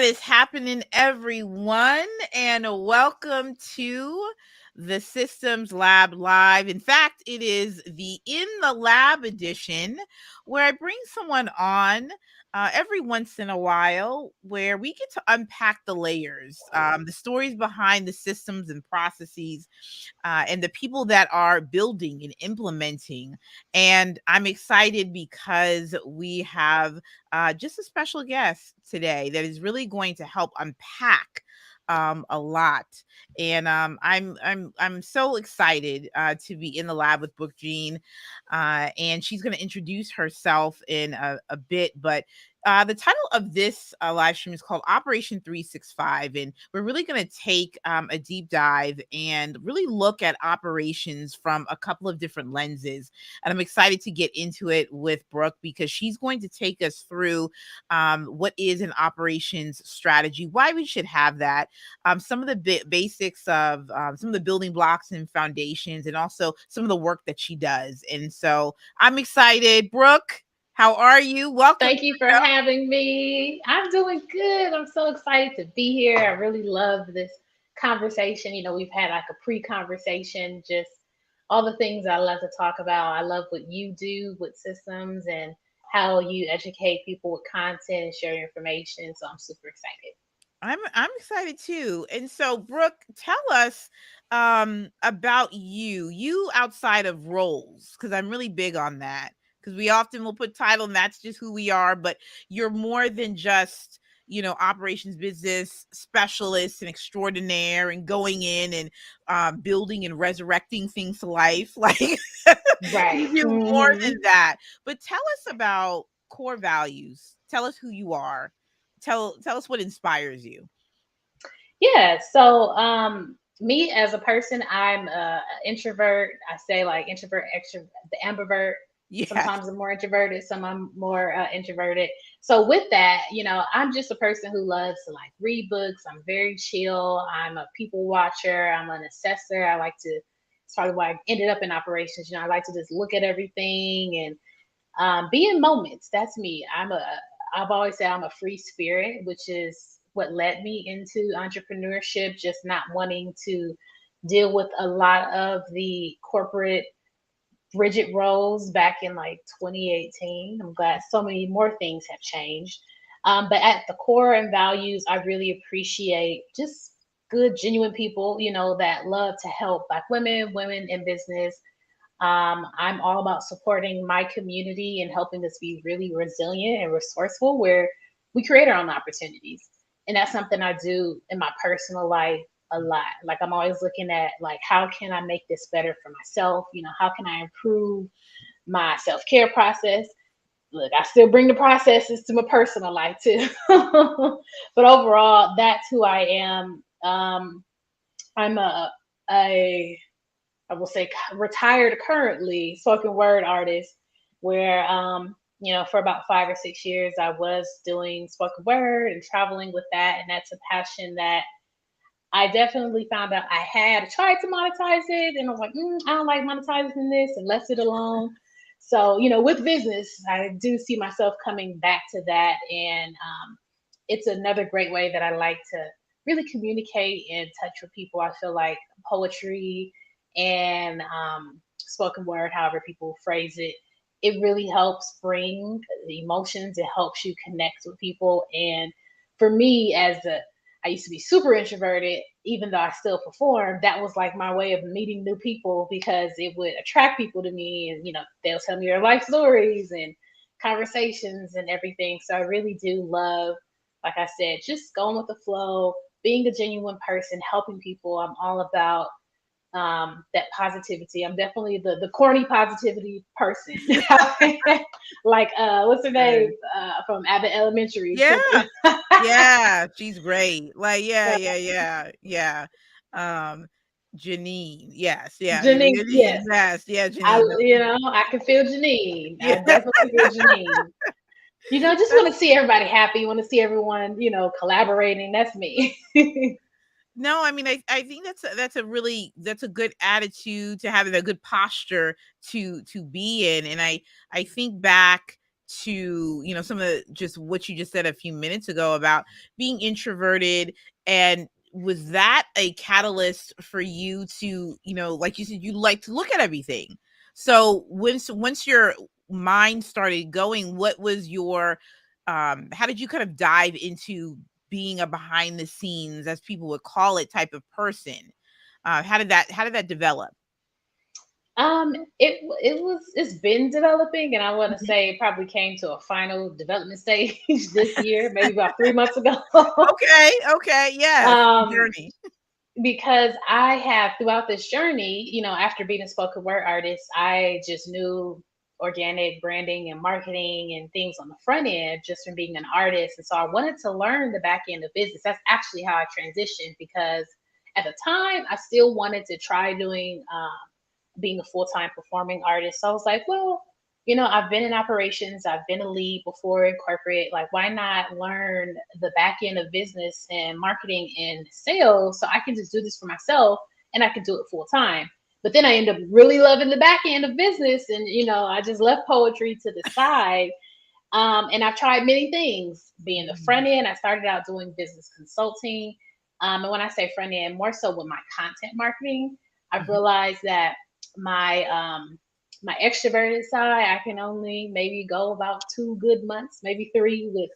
What is happening, everyone? And welcome to the Systems Lab Live. In fact, it is the In the Lab edition where I bring someone on every once in a while where we get to unpack the layers, the stories behind the systems and processes, and the people that are building and implementing. And I'm excited because we have just a special guest today that is really going to help unpack a lot. And I'm so excited to be in the lab with Brooke Jean, and she's going to introduce herself in a bit. But the title of this live stream is called Operation 365, and we're really going to take a deep dive and really look at operations from a couple of different lenses. And I'm excited to get into it with Brooke because she's going to take us through what is an operations strategy, why we should have that, some of the basics of some of the building blocks and foundations, and also some of the work that she does. And so I'm excited. Brooke, how are you? Welcome. Thank you for having me. I'm doing good. I'm so excited to be here. I really love this conversation. We've had like a pre-conversation, just all the things I love to talk about. I love what you do with systems and how you educate people with content and share your information. So I'm super excited. I'm excited too. And so, Brooke, tell us about you outside of roles, because I'm really big on that. Because we often will put title and that's just who we are, but you're more than just, operations business specialist and extraordinaire and going in and building and resurrecting things to life. Like Right. you're more than that. But tell us about core values. Tell us who you are. Tell us what inspires you. Yeah. So me as a person, I'm a introvert. I say like introvert, extrovert, the ambivert. Yes. Sometimes I'm more introverted, some I'm more introverted. So with that, I'm just a person who loves to like read books. I'm very chill. I'm a people watcher. I'm an assessor. I like to. It's probably why I ended up in operations. I like to just look at everything and be in moments. That's me. I've always said I'm a free spirit, which is what led me into entrepreneurship, just not wanting to deal with a lot of the corporate rigid roles back in like 2018. I'm glad so many more things have changed. But at the core and values, I really appreciate just good, genuine people, that love to help Black women, women in business. I'm all about supporting my community and helping us be really resilient and resourceful where we create our own opportunities. And that's something I do in my personal life a lot. Like I'm always looking at like how can I make this better for myself? How can I improve my self-care process? Look, I still bring the processes to my personal life too. But overall, that's who I am. I'm a I will say retired currently spoken word artist where for about 5 or 6 years I was doing spoken word and traveling with that, and that's a passion that I definitely found out I had tried to monetize it, and I was like, I don't like monetizing this, and left it alone. So, with business, I do see myself coming back to that, and it's another great way that I like to really communicate and touch with people. I feel like poetry and spoken word, however people phrase it, it really helps bring the emotions. It helps you connect with people. And for me, I used to be super introverted, even though I still perform. That was like my way of meeting new people because it would attract people to me, and they'll tell me their life stories and conversations and everything. So I really do love, like I said, just going with the flow, being a genuine person, helping people. I'm all about that positivity. I'm definitely the corny positivity person. Like what's her name from Abbott Elementary? Yeah. Yeah, she's great. Like, yeah. Um, Janine. Yes, yeah. Janine, yes. Yes, yeah, I Janine. I can feel Janine. I Yeah. definitely feel Janine. Just want to see everybody happy. Want to see everyone, collaborating. That's me. No, I mean, I think that's a good attitude to have, and a good posture to be in. And I think back to, some of just what you just said a few minutes ago about being introverted, and was that a catalyst for you to, like you said, you like to look at everything. So once your mind started going, what was your how did you kind of dive into being a behind the scenes, as people would call it, type of person? How did that develop? It's been developing, and I want to Mhm. say it probably came to a final development stage this year, maybe about 3 months ago. Okay, yes, um, journey. because I have throughout this journey, after being a spoken word artist, I just knew organic branding and marketing and things on the front end just from being an artist. And so I wanted to learn the back end of business. That's actually how I transitioned, because at the time I still wanted to try doing being a full time performing artist. So I was like, well, I've been in operations, I've been a lead before in corporate. Like, why not learn the back end of business and marketing and sales so I can just do this for myself and I can do it full time? But then I end up really loving the back end of business, and I just left poetry to the side. And I've tried many things. Being the front Mhm. end, I started out doing business consulting. And when I say front end, more so with my content marketing, I've Mhm. realized that my extroverted side, I can only maybe go about 2 good months, maybe three, with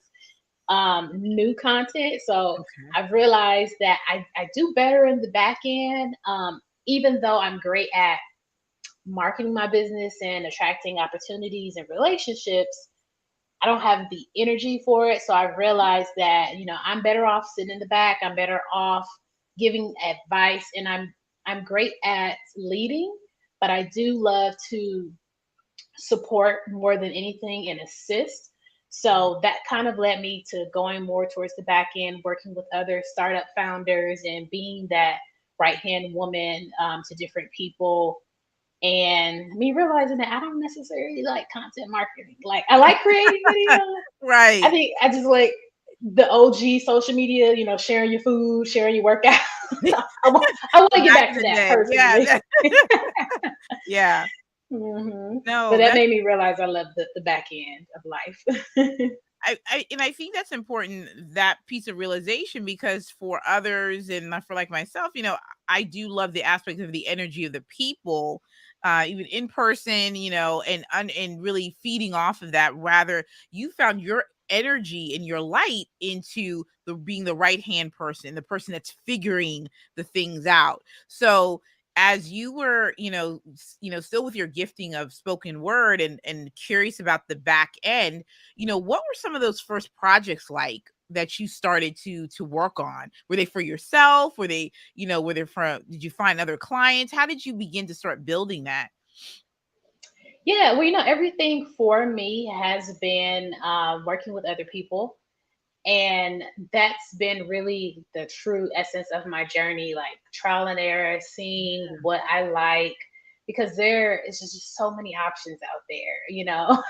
new content. So Okay. I've realized that I do better in the back end, even though I'm great at marketing my business and attracting opportunities and relationships. I don't have the energy for it. So I've realized that, I'm better off sitting in the back. I'm better off giving advice, and I'm great at leading, but I do love to support more than anything and assist. Right. So that kind of led me to going more towards the back end, working with other startup founders and being that right hand woman to different people, and me realizing that I don't necessarily like content marketing. Like, I like creating videos. I Right. think I just like the OG social media, sharing your food, sharing your workout. I want to get Back back in to the that day. Yeah. personally. Yeah. But No, that that's made me realize I love the back end of life. I think that's important, that piece of realization, because for others and not for like myself, I do love the aspect of the energy of the people, even in person, and really feeding off of that. Rather, you found your energy and your light into the being the right hand person, the person that's figuring the things out. So as you were, still with your gifting of spoken word, and curious about the back end, what were some of those first projects like that you started to work on? Were they for yourself? Were they from, did you find other clients? How did you begin to start building that? Yeah, well, everything for me has been working with other people. And that's been really the true essence of my journey, like trial and error, seeing what I like, because there is just so many options out there.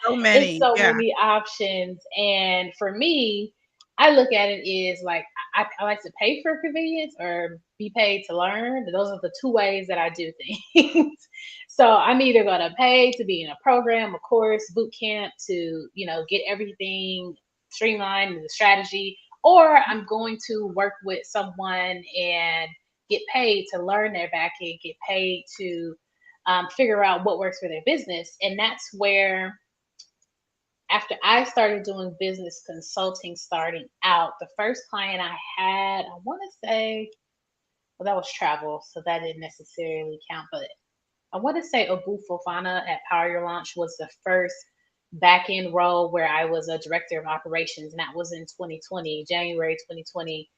So It's many. so Yeah. many options. And for me, I look at it is like I like to pay for convenience or be paid to learn. Those are the two ways that I do things. So I'm either going to pay to be in a program, a course, boot camp, to get everything streamlined in the strategy, or I'm going to work with someone and get paid to learn their back end, get paid to figure out what works for their business. And that's where, after I started doing business consulting starting out, the first client I had, I want to say, well, that was travel, so that didn't necessarily count, but I want to say Abu Fofana at Power Your Launch was the first back end role where I was a director of operations, and that was in 2020, January 2020.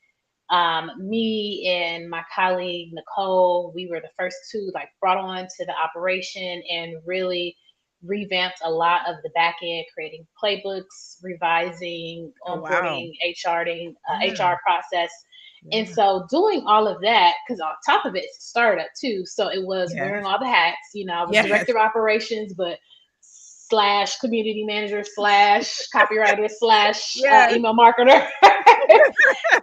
Me and my colleague Nicole, we were the first two like brought on to the operation and really revamped a lot of the back end, creating playbooks, revising, Oh, wow. onboarding, Yeah. HR process. And Yeah. so doing all of that, because on top of it, it's a startup too. So it was wearing Yes. all the hats. I was Yes. director of operations, but slash community manager slash copywriter slash Yes. email marketer.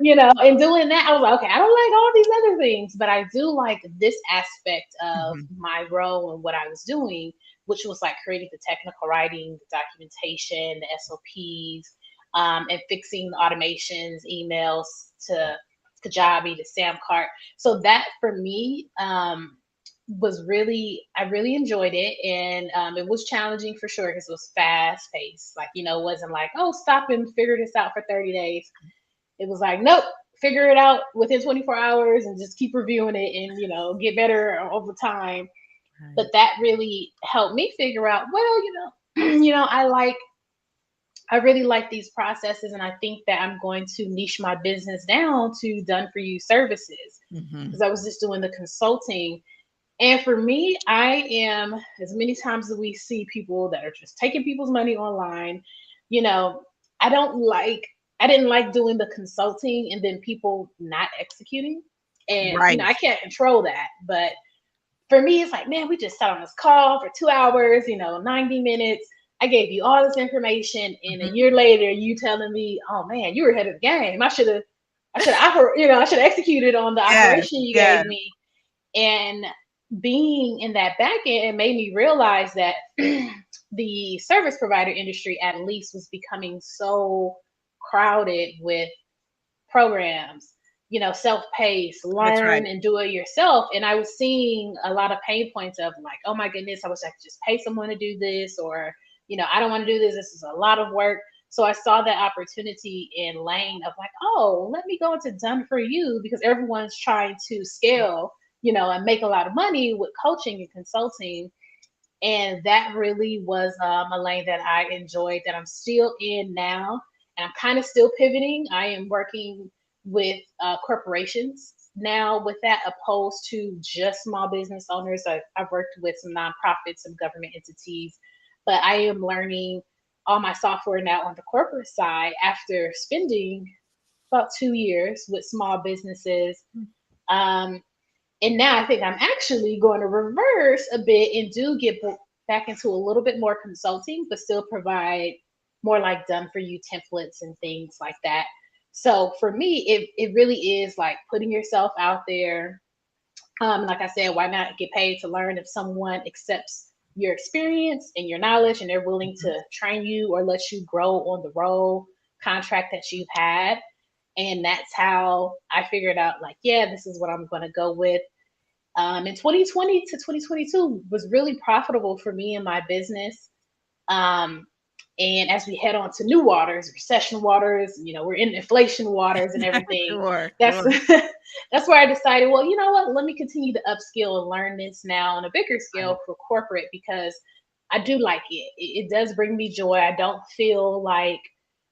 And doing that, I was like, okay, I don't like all these other things, but I do like this aspect of Mhm. my role and what I was doing. which was like creating the technical writing, the documentation, the SOPs, and fixing the automations, emails to Kajabi to Samcart. So that for me was really, I really enjoyed it, and it was challenging for sure because it was fast paced. Like, it wasn't like, oh, stop and figure this out for 30 days. It was like, nope, figure it out within 24 hours and just keep reviewing it and, get better over time. But Right. that really helped me figure out, well, I really like these processes, and I think that I'm going to niche my business down to done for you services Hmm. because I was just doing the consulting. And for me, I am, as many times as we see people that are just taking people's money online, you know, I don't like, I didn't like doing the consulting and then people not executing. And, Right. I can't control that. But for me, it's like, man, we just sat on this call for 2 hours, 90 minutes. I gave you all this information, and a Hmm. year later, you telling me, oh man, you were ahead of the game. I should have executed on the Yes. operation you Yes. gave me. And being in that back end made me realize that the service provider industry, at least, was becoming so crowded with programs, self-paced, That's right. learn and do it yourself. And I was seeing a lot of pain points of like, oh my goodness, I wish I could just pay someone to do this, or, I don't want to do this. This is a lot of work. So I saw that opportunity in lane of like, oh, let me go into done for you because everyone's trying to scale, and make a lot of money with coaching and consulting. And that really was a lane that I enjoyed, that I'm still in now. And I'm kind of still pivoting. I am working with corporations now with that, opposed to just small business owners. I've worked with some nonprofits, some government entities, but I am learning all my software now on the corporate side after spending about 2 years with small businesses. Um, and now I think I'm actually going to reverse a bit and do get back into a little bit more consulting, but still provide more like done for you templates and things like that. So for me, it really is like putting yourself out there. Like I said, why not get paid to learn if someone accepts your experience and your knowledge and they're willing Mhm. to train you or let you grow on the role contract that you've had. And that's how I figured out, like, yeah, this is what I'm going to go with. And 2020 to 2022 was really profitable for me and my business. Um, and as we head on to new waters, recession waters, we're in inflation waters and everything. Sure. That's Sure. that's where I decided, well, you know what? Let me continue to upskill and learn this now on a bigger scale Right. for corporate because I do like it. It does bring me joy. I don't feel like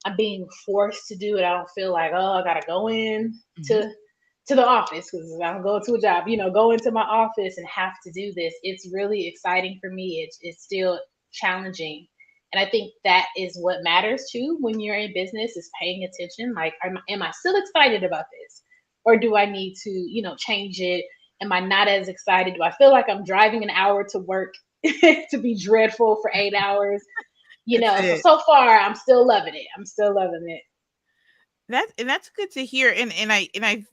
I'm being forced to do it. I don't feel like, oh, I gotta go in Hmm. to the office because I'm going to a job, go into my office and have to do this. It's really exciting for me. It's still challenging. And I think that is what matters too when you're in business, is paying attention. Like, am I still excited about this? Or do I need to, change it? Am I not as excited? Do I feel like I'm driving an hour to work to be dreadful for 8 hours? That's So it. so far I'm still loving it. I'm still loving it. That's good to hear, and I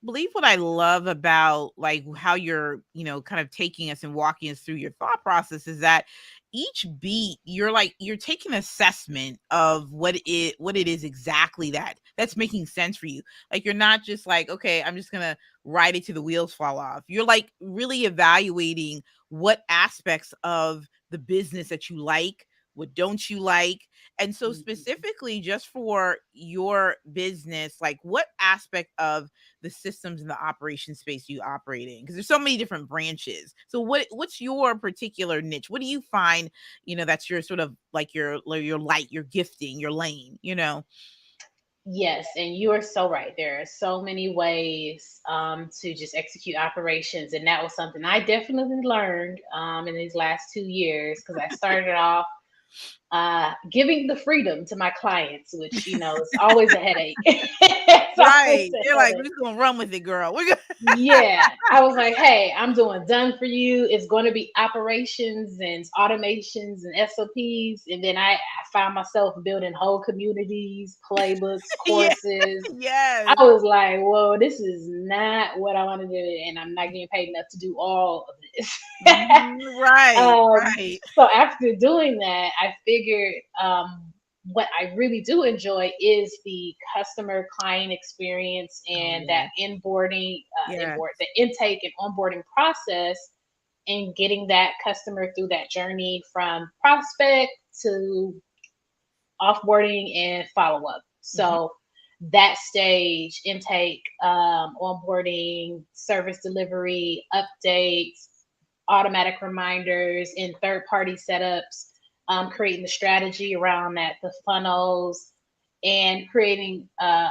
believe what I love about like how you're kind of taking us and walking us through your thought process is that each beat you're taking assessment of what it is exactly that's making sense for you. Like you're not just like, okay, I'm just gonna ride it till the wheels fall off. You're like really evaluating what aspects of the business that you like, what don't you like. And so Mhm. specifically just for your business, like what aspect of the systems and the operation space do you operate in? Because there's so many different branches. So what's your particular niche? What do you find, that's your sort of like your light, your gifting, your lane? Yes, and you are so right. There are so many ways to just execute operations, and that was something I definitely learned in these last 2 years because I started off giving the freedom to my clients, which is always a headache. It's always Right. a They're like, we're headache. just gonna run with it, girl. We're gonna Yeah, I was like, hey, I'm doing done for you. It's going to be operations and automations and SOPs. And then I found myself building whole communities, playbooks, Yeah, courses. I yes. was like, whoa, this is not what I want to do. And I'm not getting paid enough to do all of business. Right, right. So after doing that, I figured what I really do enjoy is the customer client experience Oh and that yeah. Yeah. the intake and onboarding process, and getting that customer through that journey from prospect to offboarding and follow up. Hmm. So that stage, intake, onboarding, service delivery, updates, automatic reminders, and third party setups, creating the strategy around that, the funnels, and creating a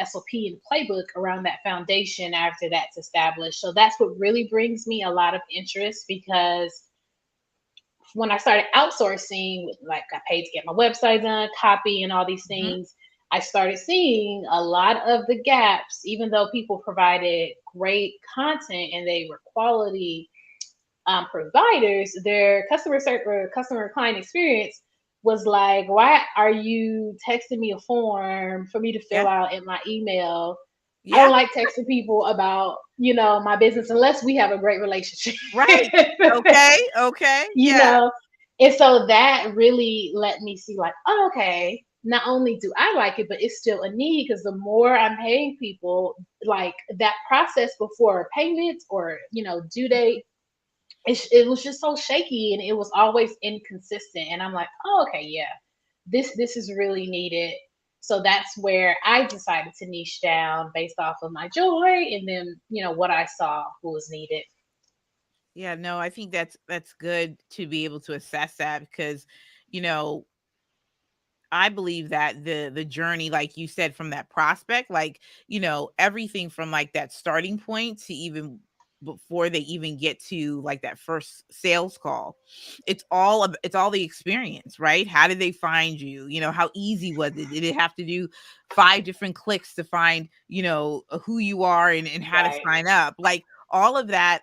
SOP and playbook around that foundation after that's established. So that's what really brings me a lot of interest, because when I started outsourcing, like I paid to get my website done, copy, and all these Hmm. things, I started seeing a lot of the gaps, even though people provided great content and they were quality providers, their customer client experience was like, why are you texting me a form for me to fill Yeah. out in my email? I Yeah. don't like texting people about, my business unless we have a great relationship. Right. Okay. Okay. you Yeah. know and so that really let me see, like, oh, okay, not only do I like it, but it's still a need, because the more I'm paying people, like that process before payment or due date, it was just so shaky, and it was always inconsistent, and I'm like, oh, okay, yeah, this is really needed. So that's where I decided to niche down based off of my joy, and then what I saw was needed. Yeah, no, I think that's good to be able to assess that because, you know, I believe that the journey, like you said, from that prospect, like, everything from like that starting point to even before they even get to like that first sales call, it's all the experience, right? How did they find you? How easy was it? Did it have to do 5 different clicks to find, who you are and how to Right. sign up? Like all of that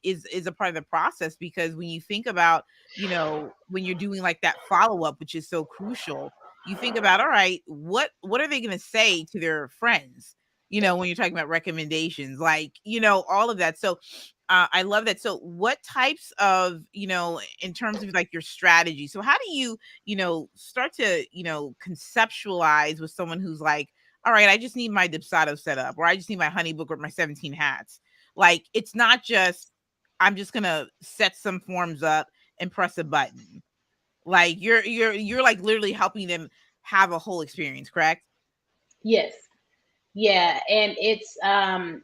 is a part of the process because when you think about, when you're doing like that follow-up, which is so crucial, you think about, all right, what are they going to say to their friends, when you're talking about recommendations, like, all of that. So I love that. So what types of, in terms of like your strategy, so how do you, start to, conceptualize with someone who's like, all right, I just need my Dipsado set up, or I just need my honeybook or my 17 hats. Like it's not just, I'm just gonna set some forms up and press a button. Like you're like literally helping them have a whole experience, correct? Yes. Yeah, and it's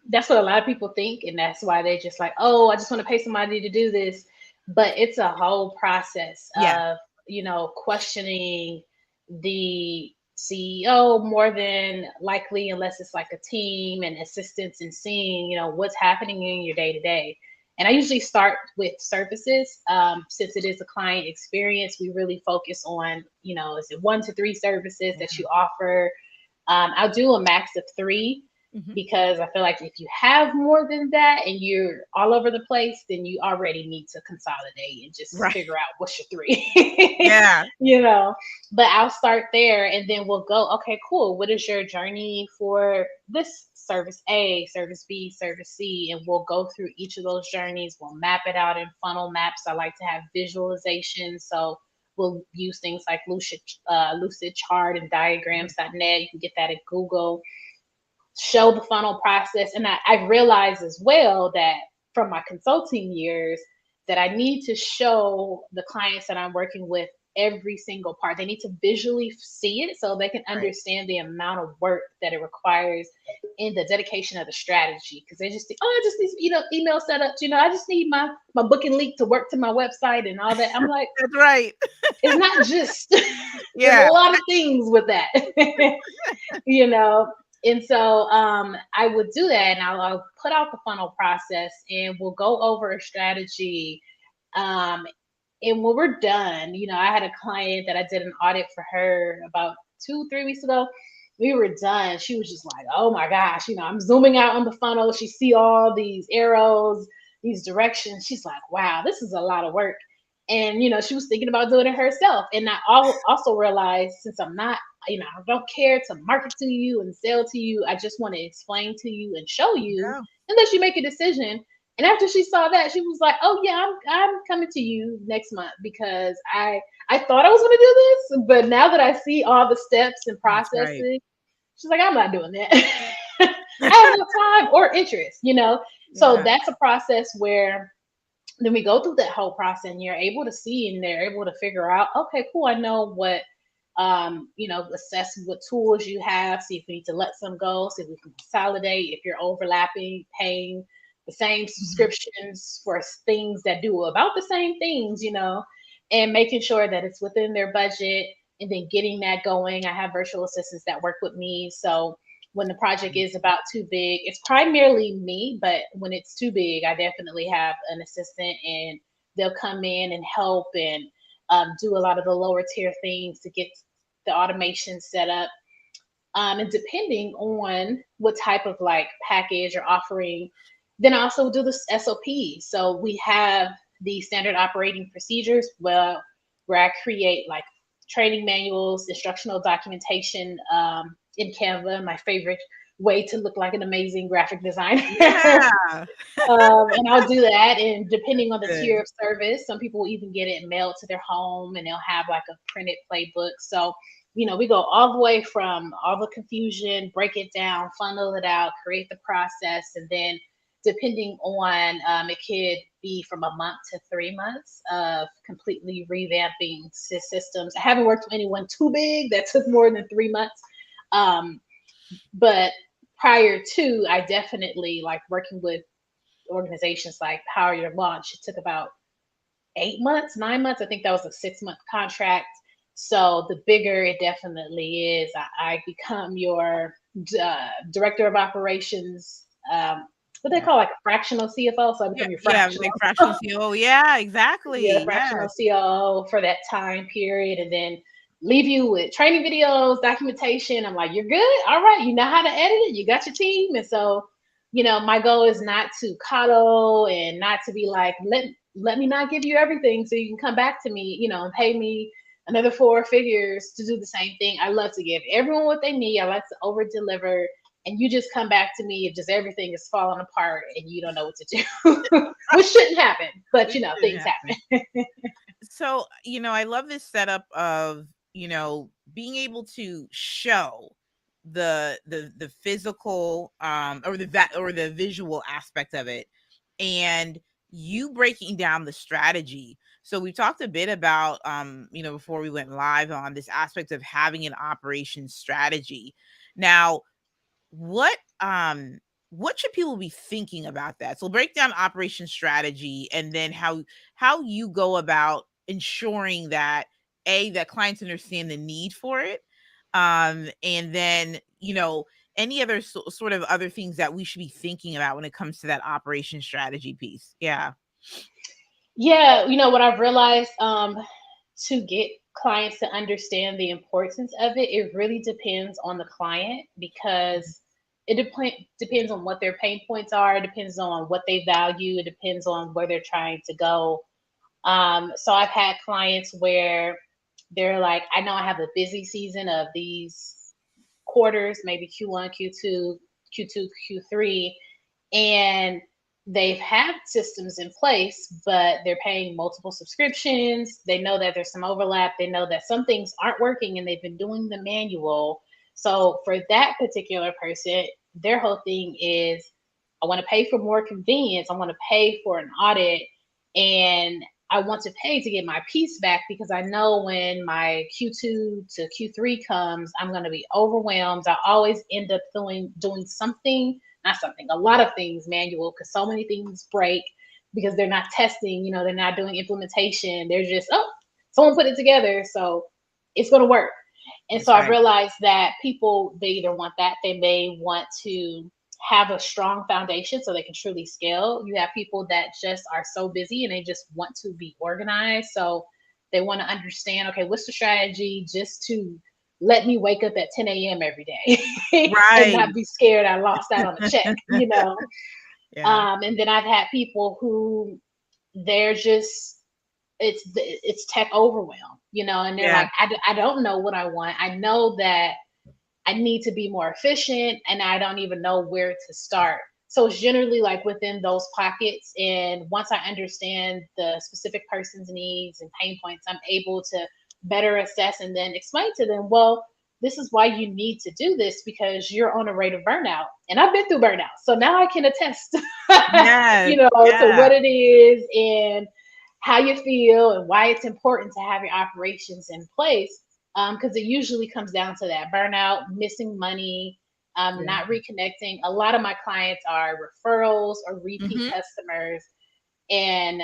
that's what a lot of people think, and that's why they just like, oh, I just want to pay somebody to do this. But it's a whole process Yeah, of, questioning the CEO more than likely, unless it's like a team and assistants, and seeing, what's happening in your day to day. And I usually start with services. Since it is a client experience, we really focus on, is it 1 to 3 services that yeah. you offer. I'll do a max of 3, Mhm. because I feel like if you have more than that and you're all over the place, then you already need to consolidate and just Right. figure out what's your 3. Yeah. you know, but I'll start there, and then we'll go, okay, cool. What is your journey for this service A, service B, service C? And we'll go through each of those journeys. We'll map it out in funnel maps. I like to have visualization. So we'll use things like Lucid Chart and diagrams.net. You can get that at Google. Show the funnel process. And I realized as well that from my consulting years, that I need to show the clients that I'm working with every single part. They need to visually see it so they can Right. understand the amount of work that it requires in the dedication of the strategy. Because they just think, oh, I just need, email setups. I just need my booking link to work to my website and all that. I'm like, That's right. it's not just, there's a Yeah. lot of things with that. you know and so I would do that, and I'll put out the funnel process, and we'll go over a strategy. um, and when we're done, I had a client that I did an audit for her about 2 3 weeks ago. We were done. She was just like, oh my gosh, I'm zooming out on the funnel. She see all these arrows, these directions. She's like, wow, this is a lot of work. And she was thinking about doing it herself. And also realized, since I'm not, I don't care to market to you and sell to you. I just want to explain to you and show you Yeah. and let you make a decision. And after she saw that, she was like, "Oh yeah, I'm coming to you next month because I thought I was going to do this, but now that I see all the steps and That's right. processes, she's like, I'm not doing that. I have no time or interest, you know." So Yeah. that's a process where then we go through that whole process and you're able to see and they're able to figure out, okay, cool, I know what assess what tools you have, see if we need to let some go, see if we can consolidate, if you're overlapping, paying the same Mhm. subscriptions for things that do about the same things, and making sure that it's within their budget and then getting that going. I have virtual assistants that work with me. So when the project is about too big, it's primarily me, but when it's too big, I definitely have an assistant and they'll come in and help and do a lot of the lower tier things to get the automation set up. And depending on what type of like package or offering, then I also do the SOP. So we have the standard operating procedures where I create like training manuals, instructional documentation in Canva, my favorite way to look like an amazing graphic designer. Yeah. And I'll do that. And depending on the Good. tier of service, some people will even get it mailed to their home and they'll have like a printed playbook. So, we go all the way from all the confusion, break it down, funnel it out, create the process. And then depending on, it could be from a month to 3 months of completely revamping systems. I haven't worked with anyone too big that took more than 3 months. Um, but prior to, I definitely like working with organizations like Power Your Launch. It took about 8 months, 9 months. I think that was a 6 month contract. So the bigger it definitely is, I become your director of operations. What they Yeah. call like a fractional CFO. So I Yeah. become your Yeah. fractional, Like fractional CEO. Yeah, yeah, exactly. fractional Yes. COO for that time period, and then leave you with training videos, documentation. I'm like, you're good. All right, you know how to edit it. You got your team, and so my goal is not to coddle and not to be like, let me not give you everything so you can come back to me, and pay me another four figures to do the same thing. I love to give everyone what they need. I like to over deliver. And you just come back to me if just everything is falling apart and you don't know what to do, which shouldn't happen, but It shouldn't things happen. happen. So, I love this setup of, being able to show the physical or the visual aspect of it, and you breaking down the strategy. So we talked a bit about before we went live on this aspect of having an operations strategy. Now, what should people be thinking about that? So break down operation strategy, and then how you go about ensuring that that clients understand the need for it, and then any other sort of other things that we should be thinking about when it comes to that operation strategy piece. Yeah. Yeah, what I've realized, to get clients to understand the importance of it, it really depends on the client because it depends on what their pain points are. It depends on what they value. It depends on where they're trying to go. So I've had clients where they're like, I know I have a busy season of these quarters, maybe Q1, Q2, Q2, Q3, and they've had systems in place, but they're paying multiple subscriptions. They know that there's some overlap. They know that some things aren't working and they've been doing the manual. So for that particular person, their whole thing is, I want to pay for more convenience. I want to pay for an audit, and I want to pay to get my piece back because I know when my Q2 to Q3 comes, I'm going to be overwhelmed. I always end up doing something, not something, a lot of things manual because so many things break because they're not testing, they're not doing implementation. They're just, oh, someone put it together, so it's going to work. And so That's I've right. realized that people, they either want that, they may want to have a strong foundation so they can truly scale. You have people that just are so busy and they just want to be organized. So they want to understand, okay, what's the strategy just to let me wake up at 10 a.m. every day and Right. not be scared I lost out on a check. Yeah. And then I've had people who they're just, it's tech overwhelm, and they're Yeah. like, I don't know what I want. I know that I need to be more efficient and I don't even know where to start. So it's generally like within those pockets. And once I understand the specific person's needs and pain points, I'm able to better assess and then explain to them, well, this is why you need to do this because you're on a rate of burnout. And I've been through burnout. So now I can attest, Yes. to Yeah. what it is and how you feel and why it's important to have your operations in place. Because it usually comes down to that burnout, missing money, Yeah. not reconnecting. A lot of my clients are referrals or repeat Hmm. customers. And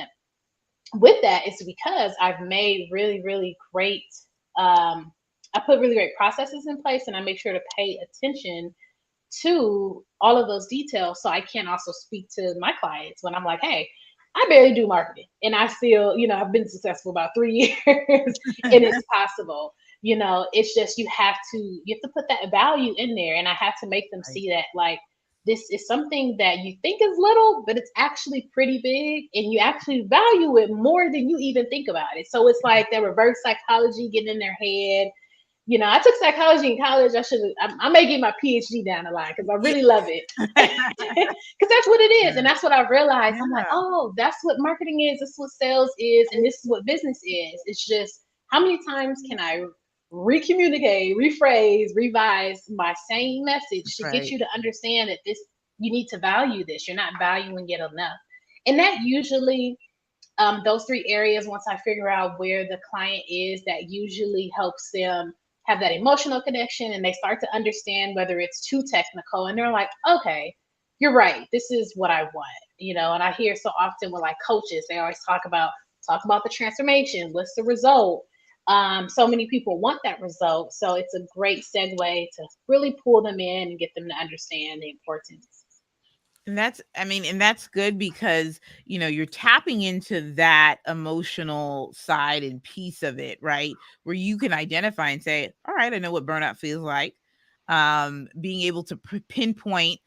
with that, it's because I've made really, really great, I put really great processes in place and I make sure to pay attention to all of those details so I can also speak to my clients when I'm like, hey, I barely do marketing and I still, I've been successful about 3 years and it's possible. It's just you have to put that value in there and I have to make them Right. see that like this is something that you think is little, but it's actually pretty big and you actually value it more than you even think about it. So it's like that reverse psychology getting in their head. I took psychology in college. I may get my PhD down the line because I Yeah. really love it. Because that's what it is. And that's what I realized. I'm like, Yeah. oh, that's what marketing is. This is what sales is. And this is what business is. It's just how many times can I recommunicate, rephrase, revise my same message to get Right. you to understand that you need to value this. You're not valuing it enough. And that usually, those 3 areas, once I figure out where the client is, that usually helps them have that emotional connection and they start to understand whether it's too technical and they're like, okay, you're right, this is what I want. And I hear so often with like coaches, they always talk about the transformation, what's the result. So many people want that result, so it's a great segue to really pull them in and get them to understand the importance. And that's good because, you're tapping into that emotional side and piece of it, right? Where you can identify and say, all right, I know what burnout feels like. Being able to pinpoint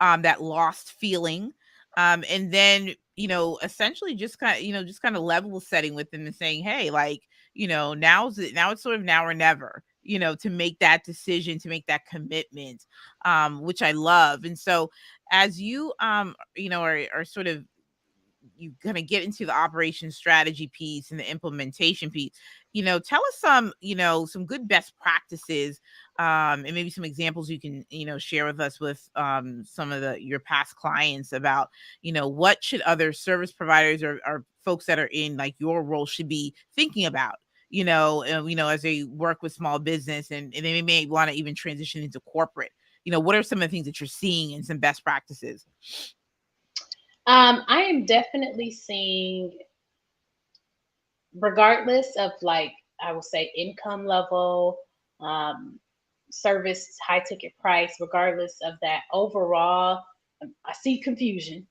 that lost feeling. And then, essentially just kind of level setting with them and saying, hey, like, now it's sort of now or never, to make that decision, to make that commitment, which I love. And so, as you are sort of, you kind of get into the operation strategy piece and the implementation piece, tell us some, some good best practices, and maybe some examples you can, share with us with some of your past clients about, what should other service providers or folks that are in like your role should be thinking about, as they work with small business, and they may want to even transition into corporate. What are some of the things that you're seeing and some best practices? I am definitely seeing, regardless of like I will say income level, um, service, high ticket price, regardless of that overall, I see confusion.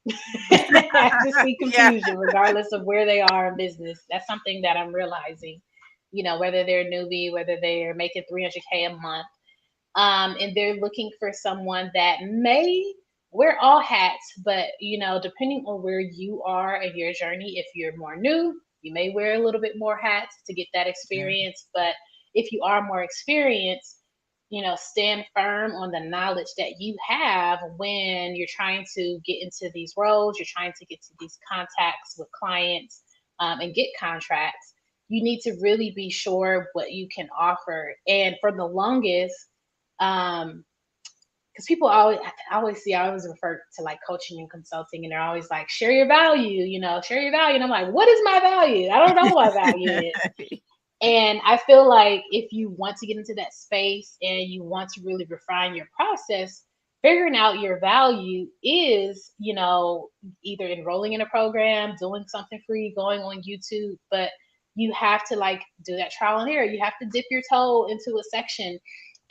I just see Yeah. confusion regardless of where they are in business. That's something that I'm realizing. Whether they're a newbie, whether they're making 300K a month, and they're looking for someone that may wear all hats, but depending on where you are in your journey, if you're more new, you may wear a little bit more hats to get that Yeah. experience. But if you are more experienced, stand firm on the knowledge that you have when you're trying to get into these roles, you're trying to get to these contacts with clients, and get contracts. You need to really be sure what you can offer. And for the longest, um, because people I always refer to like coaching and consulting, and they're always like, share your value, share your value. And I'm like, what is my value? I don't know what my value is. And I feel like if you want to get into that space and you want to really refine your process, figuring out your value is, either enrolling in a program, doing something free, going on YouTube, but you have to like do that trial and error. You have to dip your toe into a section.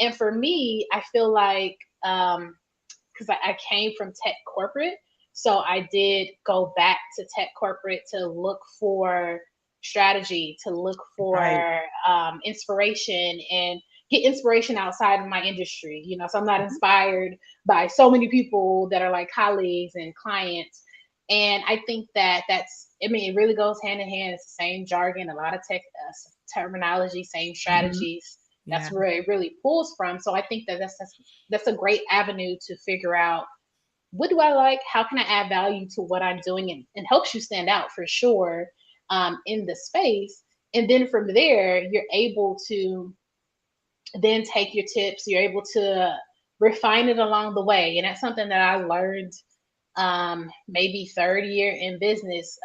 And for me, I feel like, because I came from tech corporate. So I did go back to tech corporate to look for strategy, to look Right. for inspiration and get inspiration outside of my industry. So I'm not Mhm. inspired by so many people that are like colleagues and clients. And I think I mean, it really goes hand in hand. It's the same jargon, a lot of tech terminology, same Mhm. strategies. That's Yeah. where it really pulls from. So I think that's a great avenue to figure out what do I like? How can I add value to what I'm doing, and helps you stand out for sure in the space. And then from there, you're able to then take your tips, you're able to refine it along the way. And that's something that I learned maybe third year in business.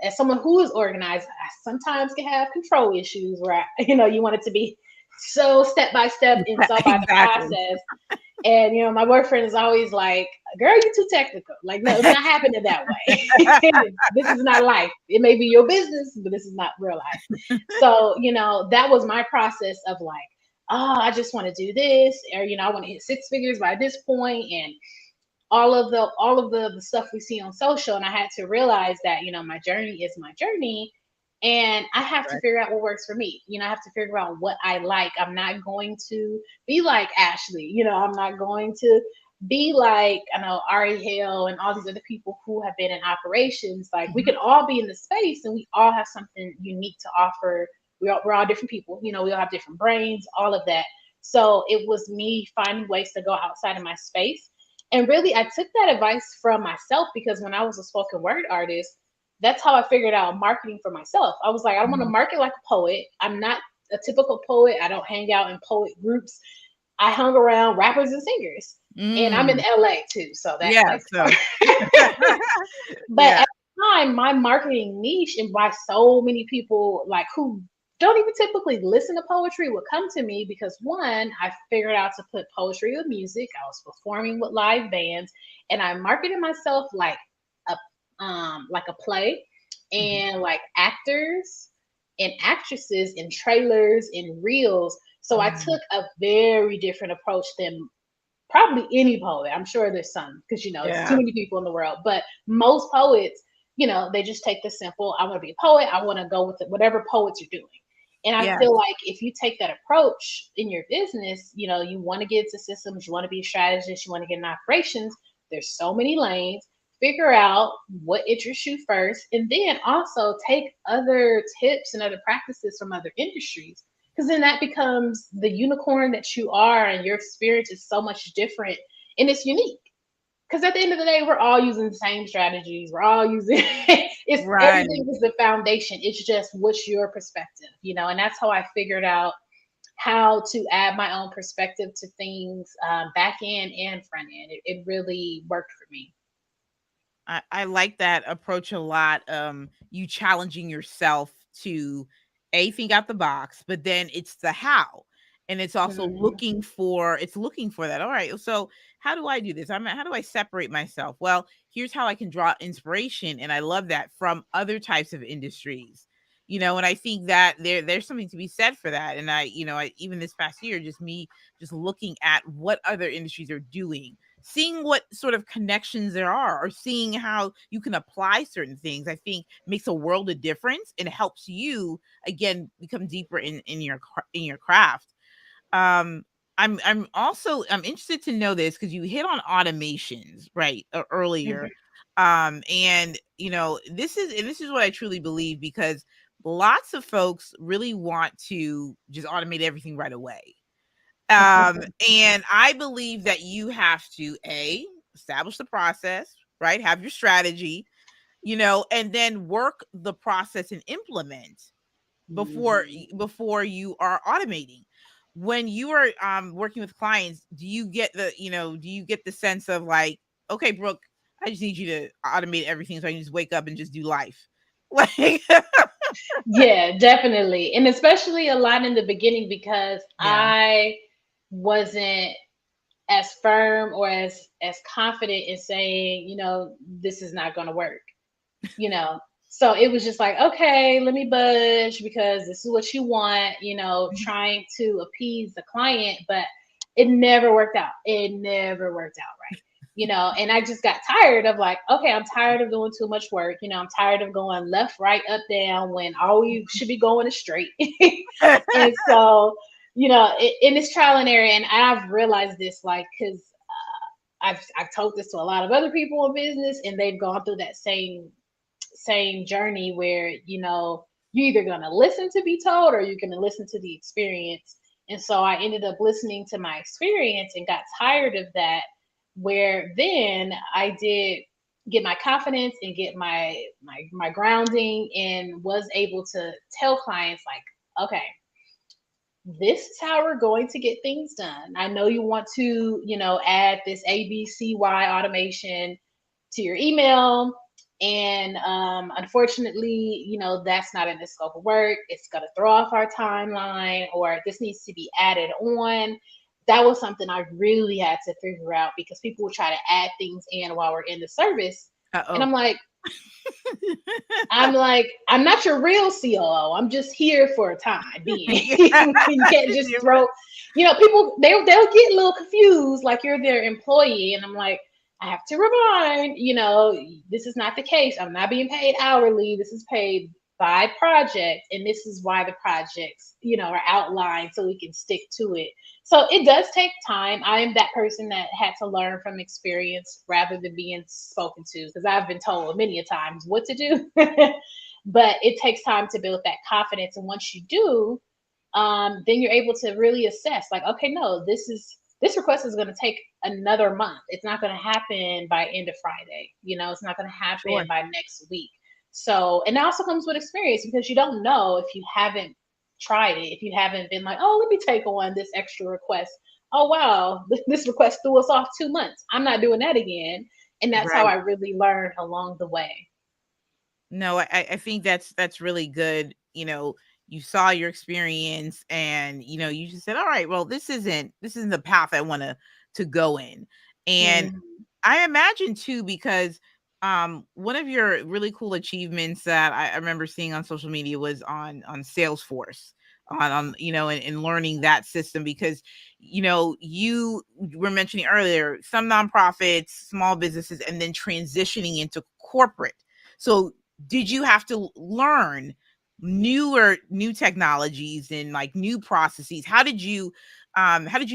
As someone who is organized, I sometimes can have control issues where you want it to be so step by step and so by the Exactly. process. And my boyfriend is always like, "Girl, you too technical. Like, no, it's not happening that way. This is not life. It may be your business, but this is not real life." So, that was my process of like, oh, I just want to do this, or I want to hit six figures by this point, and all of the stuff we see on social. And I had to realize that my journey is my journey, and I have to Right. figure out what works for me. I have to figure out what I like. I'm not going to be like Ashley. I'm not going to be like, I know, Ari Hale and all these other people who have been in operations. Like, we Mhm. can all be in the space and we all have something unique to offer. We're all different people. We all have different brains, all of that. So it was me finding ways to go outside of my space. And really, I took that advice from myself, because when I was a spoken word artist, that's how I figured out marketing for myself. I was like, I want to Mhm. market like a poet. I'm not a typical poet. I don't hang out in poet groups. I hung around rappers and singers. And I'm in Mm. LA too, so that Yeah. plays a So, part. But yeah. at the time, my marketing niche, and why so many people like who don't even typically listen to poetry would come to me, because one, I figured out to put poetry with music. I was performing with live bands, and I marketed myself a like a play, Mhm. and like actors and actresses in trailers and reels. So I Mm. took a very different approach than probably any poet. I'm sure there's some, because it's too Yeah. many people in the world. But most poets, they just take the simple, I want to be a poet, I want to go with it, whatever poets are doing. And I Yes. feel like if you take that approach in your business, you want to get into systems, you want to be a strategist, you want to get in operations, there's so many lanes. Figure out what interests you first, and then also take other tips and other practices from other industries, because then that becomes the unicorn that you are, and your experience is so much different and it's unique. Because at the end of the day, we're all using the same strategies, we're all using it's Right. everything is the foundation. It's just what's your perspective, and that's how I figured out how to add my own perspective to things, back end and front end. It really worked for me. I like that approach a lot. You challenging yourself to think out the box, but then it's the how. And it's also Hmm. looking for that. All right. So how do I do this? How do I separate myself? Well, here's how I can draw inspiration. And I love that from other types of industries. And I think that there's something to be said for that. And I even this past year, just me just looking at what other industries are doing, seeing what sort of connections there are, or seeing how you can apply certain things, I think makes a world of difference and helps you again become deeper in your craft. um I'm interested to know this because you hit on automations right earlier. Hmm. And this is what I truly believe, because lots of folks really want to just automate everything right away. And I believe that you have to establish the process, right? Have your strategy, and then work the process and implement before you are automating. When you are working with clients, do you get the sense of like, okay, Brooke, I just need you to automate everything so I can just wake up and just do life. Like, Yeah, definitely. And especially a lot in the beginning, because yeah. I wasn't as firm or as confident in saying, this is not going to work, you know. So it was just like, okay, let me budge because this is what you want, trying to appease the client, but it never worked out. It never worked out right. And I just got tired of like, okay, I'm tired of doing too much work. I'm tired of going left, right, up, down when all you should be going is straight. And so, in this trial and error, and I've realized this, like, because I've told this to a lot of other people in business, and they've gone through that same journey where you're either going to listen to be told or you're going to listen to the experience. And so I ended up listening to my experience and got tired of that, where then I did get my confidence and get my grounding, and was able to tell clients like, okay, this is how we're going to get things done. I know you want to, add this ABCY automation to your email. And unfortunately, that's not in the scope of work. It's going to throw off our timeline, or this needs to be added on. That was something I really had to figure out, because people will try to add things in while we're in the service. And Uh-oh. I'm not your real COO. I'm just here for a time being. Yeah. You can't just throw, people, they'll get a little confused, like you're their employee. And I'm like, I have to remind, this is not the case. I'm not being paid hourly. This is paid by project. And this is why the projects, are outlined so we can stick to it. So it does take time. I am that person that had to learn from experience rather than being spoken to, because I've been told many a times what to do. But it takes time to build that confidence. And once you do, then you're able to really assess, like, okay, no, this request is going to take another month. It's not going to happen by end of Friday. It's not going to happen Sure. by next week. So, and that also comes with experience, because you don't know if you haven't tried it, if you haven't been like, oh, let me take on this extra request. Oh, wow, this request threw us off 2 months. I'm not doing that again. And that's how Right. I really learned along the way. No, I think that's really good. You saw your experience, and you just said, all right, well, this isn't the path I want to go in. And Mhm. I imagine too, because one of your really cool achievements that I remember seeing on social media was on Salesforce, and learning that system, because you were mentioning earlier some nonprofits, small businesses, and then transitioning into corporate. So did you have to learn new technologies and like new processes? How did you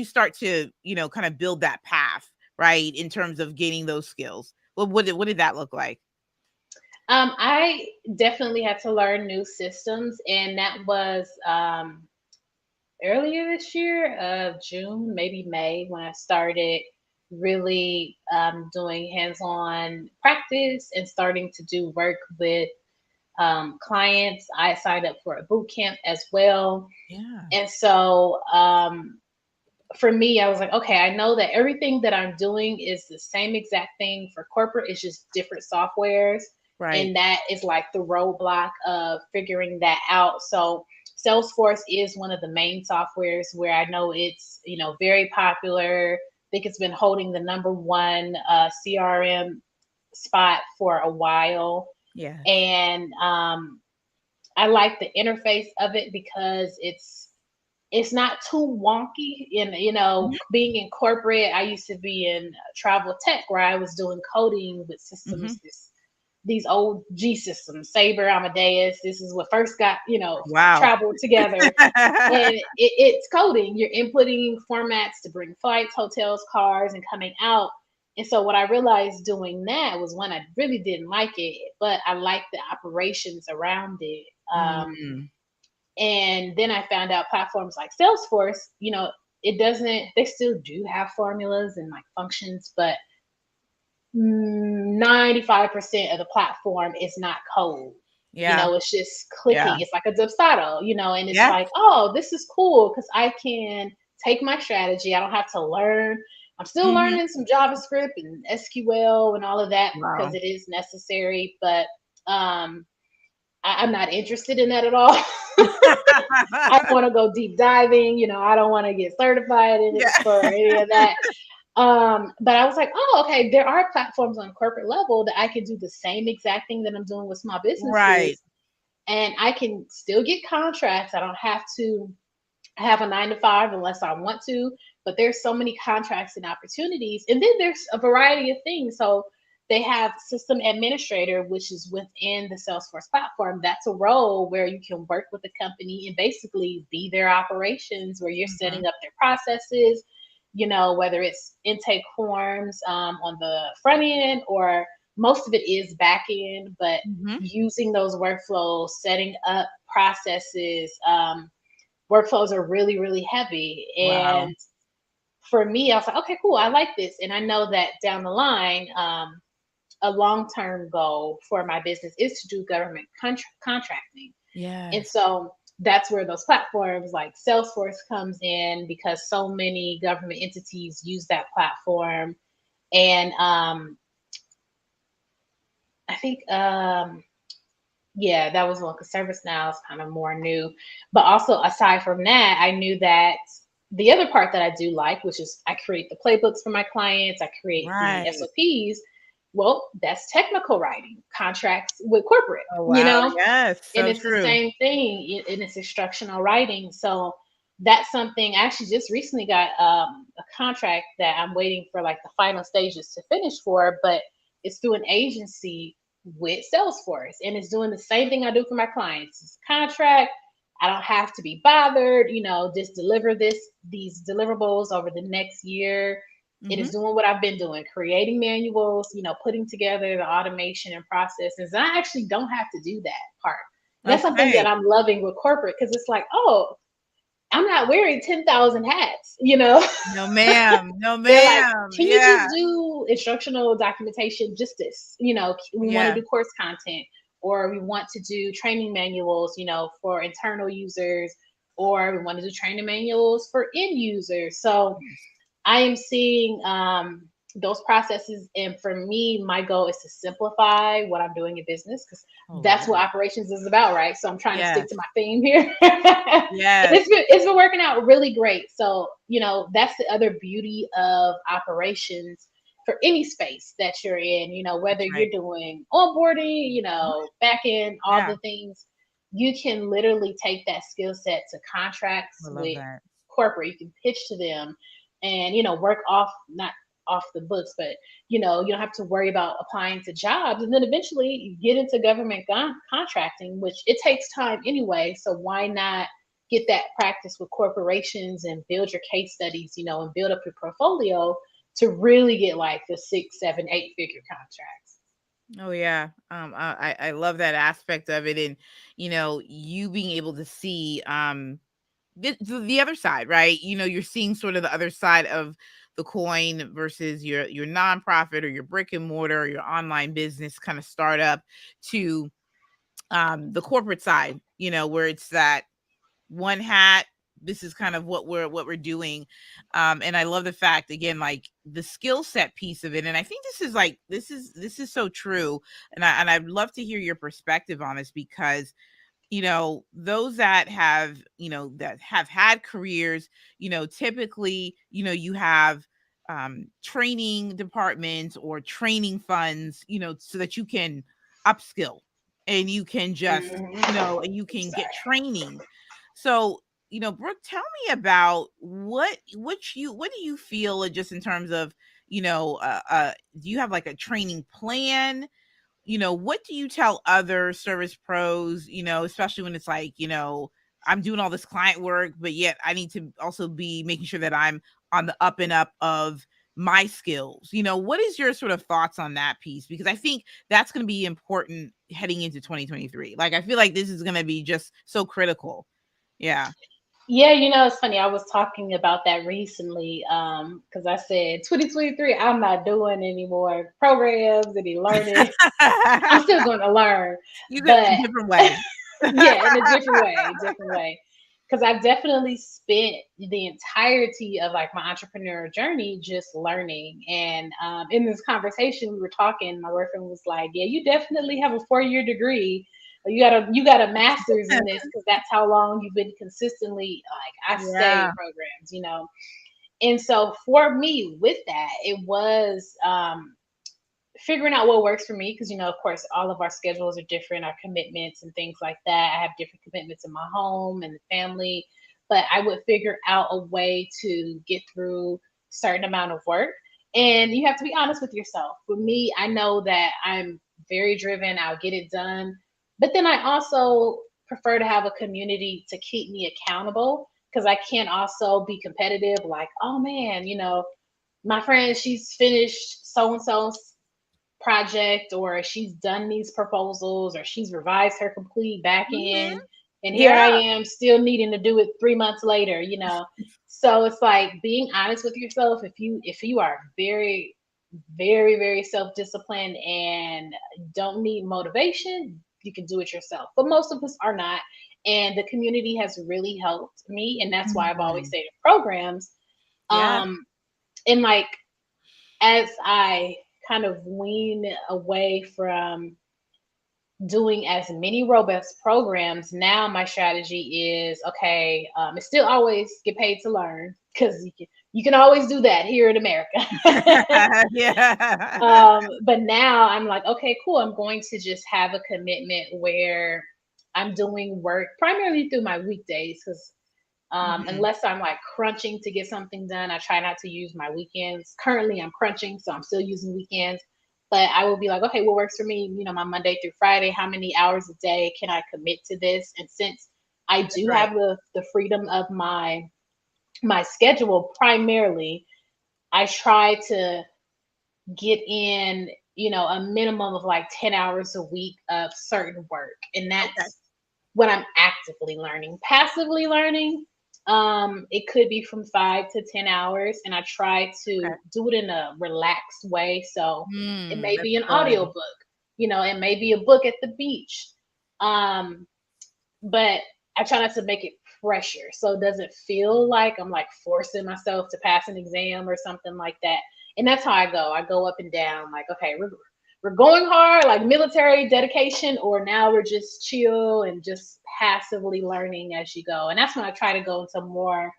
start to kind of build that path, right, in terms of gaining those skills? What did that look like? I definitely had to learn new systems, and that was earlier this year, June, maybe May, when I started really doing hands-on practice and starting to do work with clients. I signed up for a boot camp as well. Yeah. And so for me, I was like, okay, I know that everything that I'm doing is the same exact thing for corporate. It's just different softwares. Right. And that is like the roadblock of figuring that out. So Salesforce is one of the main softwares where I know it's, very popular. I think it's been holding the number one CRM spot for a while. Yes. And I like the interface of it, because it's not too wonky. And Mhm. being in corporate, I used to be in travel tech, where I was doing coding with Mhm. systems, these old G systems, Sabre, Amadeus. This is what first got Wow. traveled together. And it's coding. You're inputting formats to bring flights, hotels, cars, and coming out. And so what I realized doing that was, one, I really didn't like it, but I liked the operations around it. Mm. And then I found out platforms like Salesforce, it doesn't, they still do have formulas and like functions, but 95% of the platform is not code. Yeah. It's just Yeah. clicking. It's like a Dubsado, and it's Yes. like, oh, this is cool, because I can take my strategy. I don't have to learn. I'm still Mhm. learning some JavaScript and SQL and all of that, because Wow. it is necessary, but I'm not interested in that at all. I don't want to go deep diving. I don't want to get certified in it Yeah. for any of that. But I was like, oh, okay, there are platforms on corporate level that I can do the same exact thing that I'm doing with small Right. businesses, and I can still get contracts. I don't have to have a 9 to 5 unless I want to, but there's so many contracts and opportunities. And then there's a variety of things. So they have system administrator, which is within the Salesforce platform. That's a role where you can work with the company and basically be their operations, where you're Mhm. setting up their processes, whether it's intake forms on the front end, or most of it is back end, but Mhm. using those workflows, setting up processes. Workflows are really, really heavy. Wow. And for me, I was like, okay, cool, I like this. And I know that down the line, a long term goal for my business is to do government contracting. And Yes. so that's where those platforms like Salesforce comes in, because so many government entities use that platform. And I think yeah, that was one, because ServiceNow is kind of more new. But also, aside from that, I knew that the other part that I do like, which is I create the playbooks for my clients, I create the Right. SOPs. Well, that's technical writing, contracts with corporate, Oh, wow. Yes. and So it's the true. same thing, and it's instructional writing. So that's something I actually just recently got a contract that I'm waiting for like the final stages to finish for, but it's through an agency with Salesforce, and it's doing the same thing I do for my clients. It's contract. I don't have to be bothered, just deliver these deliverables over the next year. It is Hmm. doing what I've been doing, creating manuals, putting together the automation and processes. And I actually don't have to do that part. And that's something Okay. that I'm loving with corporate, because it's like, oh, I'm not wearing 10,000 hats. No, ma'am. No, They're like, ma'am. can you Yeah. just do instructional documentation, just this? We want to Yeah. do course content, or we want to do training manuals, for internal users, or we want to do training manuals for end users. So Yes. I am seeing those processes. And for me, my goal is to simplify what I'm doing in business, because Oh, that's love what it. operations is about, right? So I'm trying to stick Yes. to my theme here. And Yes. it's been working out really great. So, that's the other beauty of operations for any space that you're in, whether That's right. you're doing onboarding, Mhm. back end, all Yeah. the things, you can literally take that skill set to I contracts love with that. corporate. You can pitch to them and work off, not off the books, but you don't have to worry about applying to jobs. And then eventually you get into government contracting, which it takes time anyway, so why not get that practice with corporations and build your case studies, and build up your portfolio to really get like the 6, 7, 8 figure contracts. Oh, yeah. I love that aspect of it, and you being able to see the other side, right? You're seeing sort of the other side of the coin versus your nonprofit or your brick and mortar or your online business kind of startup to the corporate side, where it's that one hat. This is kind of what we're doing. And I love the fact, again, like the skill set piece of it. And I think this is so true. And I'd love to hear your perspective on this, because those that have had careers, typically, you have training departments or training funds, so that you can upskill, and you can just, Mhm. and you I'm can get sorry. training. So, Brooke, tell me about what do you feel, just in terms of, do you have like a training plan? What do you tell other service pros, especially when it's like, I'm doing all this client work, but yet I need to also be making sure that I'm on the up and up of my skills. What is your sort of thoughts on that piece? Because I think that's going to be important heading into 2023. Like, I feel like this is going to be just so critical. Yeah. Yeah, it's funny. I was talking about that recently, because I said 2023, I'm not doing any more programs, any learning. I'm still going to learn, You got a but different way. yeah, in a different way, different way. Because I've definitely spent the entirety of like my entrepreneurial journey just learning. And in this conversation, we were talking. My boyfriend was like, "Yeah, you definitely have a 4 year degree. You got a master's in this, because that's how long you've been consistently like I stay Yeah. in programs." And so for me, with that, it was figuring out what works for me, because of course all of our schedules are different, our commitments and things like that. I have different commitments in my home and the family, but I would figure out a way to get through certain amount of work. And you have to be honest with yourself. For me, I know that I'm very driven, I'll get it done, but then I also prefer to have a community to keep me accountable, because I can't also be competitive, like, oh man, my friend, she's finished so and so project, or she's done these proposals, or she's revised her complete back Mhm. end, and here I Yeah. am still needing to do it 3 months later. So it's like being honest with yourself. If you are very, very, very self-disciplined and don't need motivation, you can do it yourself. But most of us are not. And the community has really helped me. And that's why I've always Mhm. stayed in programs. Yeah. Um, and like as I kind of wean away from doing as many robust programs, now my strategy is okay. It's still always get paid to learn because you can always do that here in America. Yeah. But now I'm like, okay, cool. I'm going to just have a commitment where I'm doing work primarily through my weekdays because Mhm. unless I'm like crunching to get something done, I try not to use my weekends. Currently, I'm crunching, so I'm still using weekends. But I will be like, okay, what works for me? My Monday through Friday. How many hours a day can I commit to this? And since I That's do right. have the freedom of my schedule, primarily, I try to get in, a minimum of like 10 hours a week of certain work. And Okay. that's what I'm actively learning. Passively learning, it could be from 5 to 10 hours, and I try Okay. to do it in a relaxed way. So it may That's be an good. audiobook, it may be a book at the beach. Um, but I try not to make it pressure. So it doesn't feel like I'm like forcing myself to pass an exam or something like that. And that's how I go. I go up and down, like, okay, we're going hard, like military dedication, or now we're just chill and just passively learning as you go. And that's when I try to go into more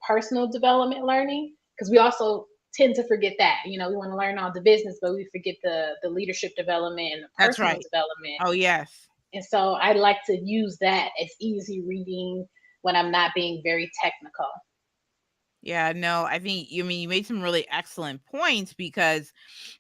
personal development learning, because we also tend to forget that. We want to learn all the business, but we forget the leadership development and the That's personal right. development. Oh, yes. And so I like to use that as easy reading when I'm not being very technical. Yeah, no, I think you made some really excellent points because,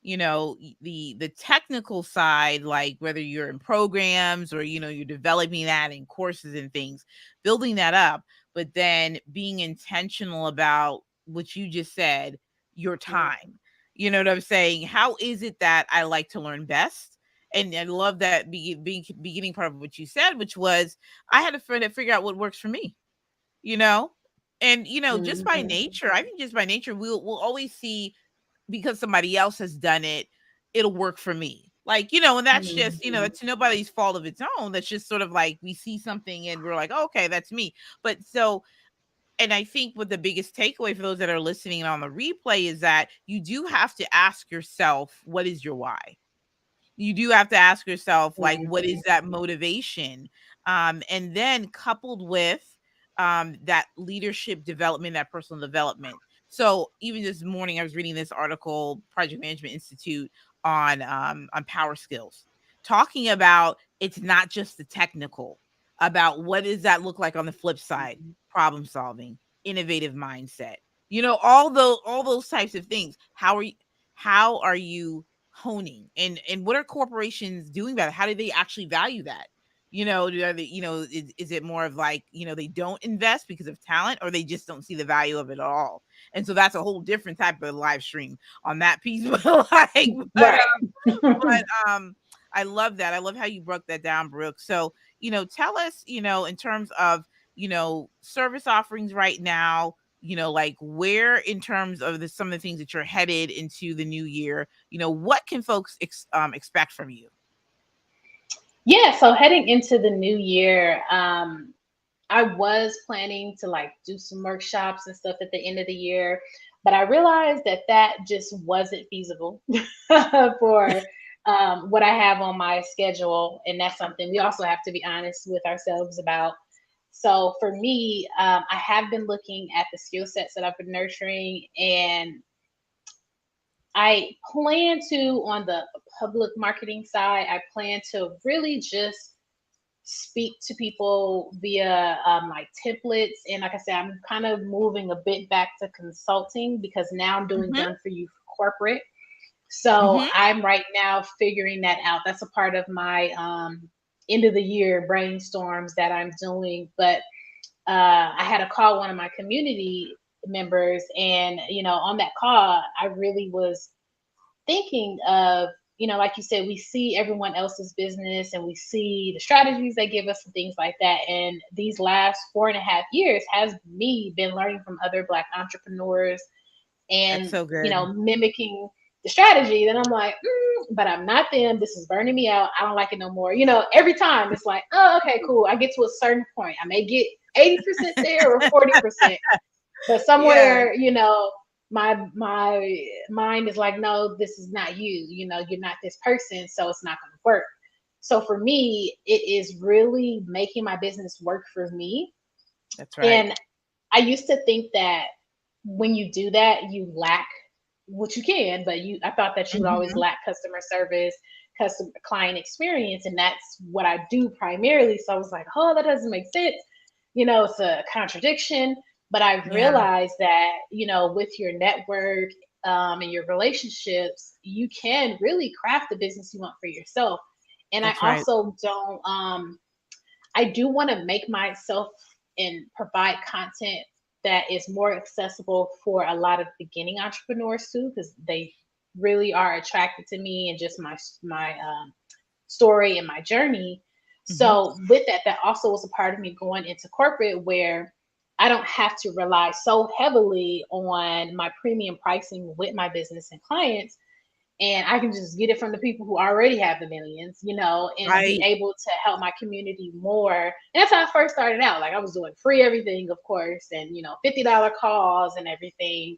the technical side, like whether you're in programs or you're developing that in courses and things, building that up, but then being intentional about what you just said, your Mhm. time. You know what I'm saying? How is it that I like to learn best? And I love that beginning part of what you said, which was I had to figure out what works for me, you know? And just by Mhm. nature, I think just by nature, we'll always see because somebody else has done it, it'll work for me. Like, and that's just, Mhm. it's nobody's fault of its own. That's just sort of like we see something and we're like, oh, okay, that's me. But so, and I think what the biggest takeaway for those that are listening on the replay is that you do have to ask yourself, what is your why? You do have to ask yourself, like, what is Mhm. that motivation? And then coupled with that leadership development, that personal development. So even this morning I was reading this article, Project Management Institute, on power skills, talking about it's not just the technical, about what does that look like on the flip side, Mhm. problem solving, innovative mindset, all those types of things. How are you honing, and what are corporations doing about it? How do they actually value that? Are they, is it more of like, they don't invest because of talent, or they just don't see the value of it at all? And so that's a whole different type of live stream on that piece. But like, but Right. but I love that. I love how you broke that down, Brooke. So, tell us, in terms of, service offerings right now, like where in terms of some of the things that you're headed into the new year, what can folks expect from you? Yeah, so heading into the new year, I was planning to like do some workshops and stuff at the end of the year, but I realized that just wasn't feasible for what I have on my schedule. And that's something we also have to be honest with ourselves about. So for me, I have been looking at the skill sets that I've been nurturing, and I plan to, on the public marketing side, I plan to really just speak to people via like templates. And like I said, I'm kind of moving a bit back to consulting because now I'm doing Mhm. done for you corporate. So Mhm. I'm right now figuring that out. That's a part of my end of the year brainstorms that I'm doing. But I had to call one of my community members, and on that call, I really was thinking of like you said, we see everyone else's business and we see the strategies they give us and things like that. And these last 4.5 years has me been learning from other Black entrepreneurs That's and, so good. mimicking the strategy. Then I'm like, but I'm not them. This is burning me out. I don't like it no more. Every time it's like, oh, okay, cool. I get to a certain point. I may get 80% there or 40%, but Yeah, somewhere, my mind is like, no, this is not you. You're not this person, so it's not going to work. So for me, it is really making my business work for me. that's right. And I used to think that when you do that, you lack, which you can, but I thought that you would always Mhm. lack customer service, customer client experience, and that's what I do primarily. So I was like, oh, that doesn't make sense. It's a contradiction. But I've Yeah, realized that, with your network, and your relationships, you can really craft the business you want for yourself. And I that's right. also don't, I do want to make myself and provide content that is more accessible for a lot of beginning entrepreneurs too, because they really are attracted to me and just my story and my journey. Mhm. So with that, that also was a part of me going into corporate where I don't have to rely so heavily on my premium pricing with my business and clients, and I can just get it from the people who already have the millions, and be Right, able to help my community more. And that's how I first started out. Like I was doing free everything, of course, and $50 calls and everything.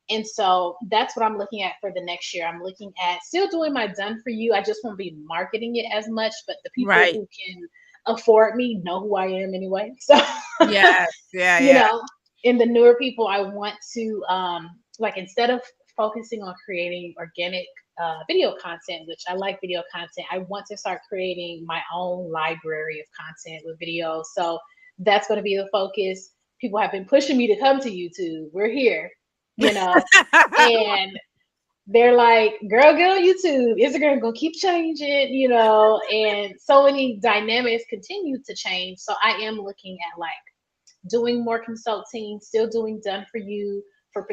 And so that's what I'm looking at for the next year. I'm looking at still doing my done for you. I just won't be marketing it as much, but the people right. who can afford me know who I am anyway. So Yes, yeah, you yeah. know, in the newer people, I want to like instead of focusing on creating organic video content, which I like video content, I want to start creating my own library of content with videos. So that's going to be the focus. People have been pushing me to come to YouTube. We're here, you know, and they're like, girl, get on YouTube. Instagram gonna keep changing, and so many dynamics continue to change. So I am looking at like doing more consulting, still doing done for you for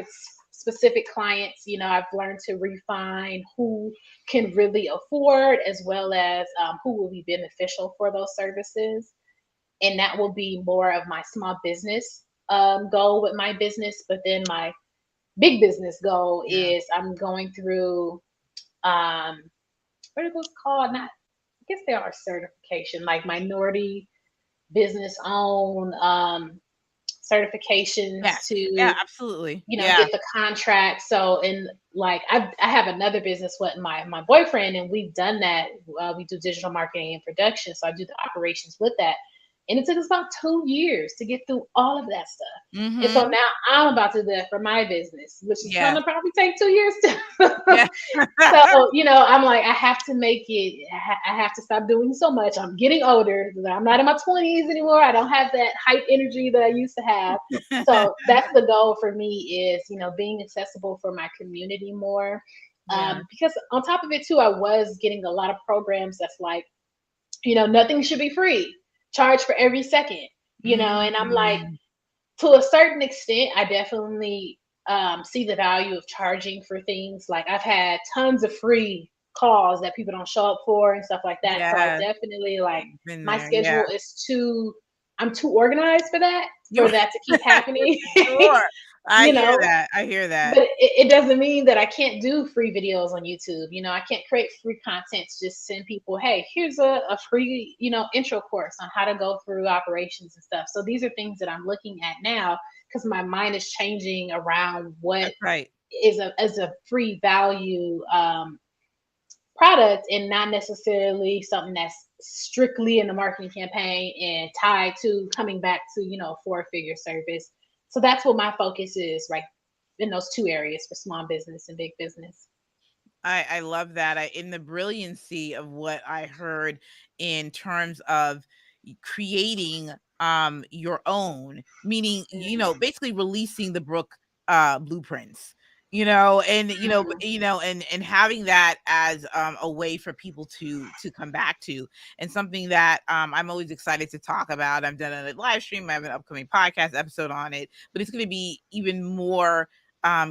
specific clients. I've learned to refine who can really afford as well as who will be beneficial for those services. And that will be more of my small business goal with my business. But then my big business goal Yeah. is I'm going through, um, what are those called? Not, I guess they are certification, like minority business owned certifications Yes. Yeah, to absolutely. Yeah. get the contract. So, and like I have another business with my boyfriend, and we've done that. We do digital marketing and production, so I do the operations with that. And it took us about 2 years to get through all of that stuff. And so Mhm. now I'm about to do that for my business, which is Yeah. gonna probably take 2 years to. Yeah. So, I'm like, I have to make it, I have to stop doing so much. I'm getting older. I'm not in my 20s anymore. I don't have that hype energy that I used to have. So that's the goal for me is, being accessible for my community more. Yeah. Because on top of it too, I was getting a lot of programs that's like, nothing should be free. Charge for every second, and I'm like, Mm. to a certain extent, I definitely see the value of charging for things. Like I've had tons of free calls that people don't show up for and stuff like that. So I Yes. definitely like Been my there. Yeah. schedule is I'm too organized You for that to keep happening. sure. I you hear know, that. I hear that. but it doesn't mean that I can't do free videos on YouTube. I can't create free content to just send people, hey, here's a free, intro course on how to go through operations and stuff. So these are things that I'm looking at now because my mind is changing around what That's right. is a free value product and not necessarily something that's strictly in the marketing campaign and tied to coming back to, a four-figure service. So that's what my focus is right in those two areas for small business and big business. I love that. In the brilliancy of what I heard in terms of creating your own, meaning basically releasing the Brooke blueprints. And Mhm. and having that as a way for people to come back to, and something that I'm always excited to talk about. I've done a live stream, I have an upcoming podcast episode on it, but it's going to be even more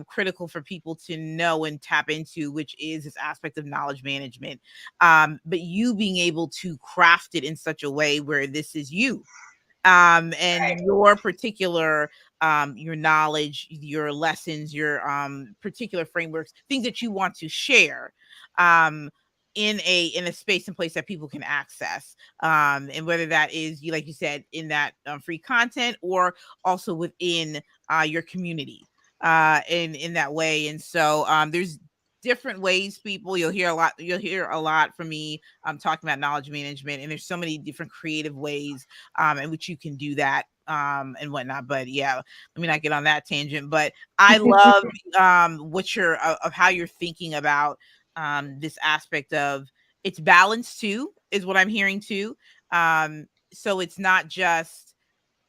critical for people to know and tap into, which is this aspect of knowledge management. But you being able to craft it in such a way where this is you, and Right. your particular your knowledge, your lessons, your particular frameworks, things that you want to share um in a space and place that people can access, and whether that is, you like you said, in that free content, or also within your community in that way. And so there's different ways, people, you'll hear a lot from me talking about knowledge management, and there's so many different creative ways in which you can do that and whatnot. But yeah, let me not get on that tangent. But I love what you're of how you're thinking about this aspect of it's balance too, is what I'm hearing too. So it's not just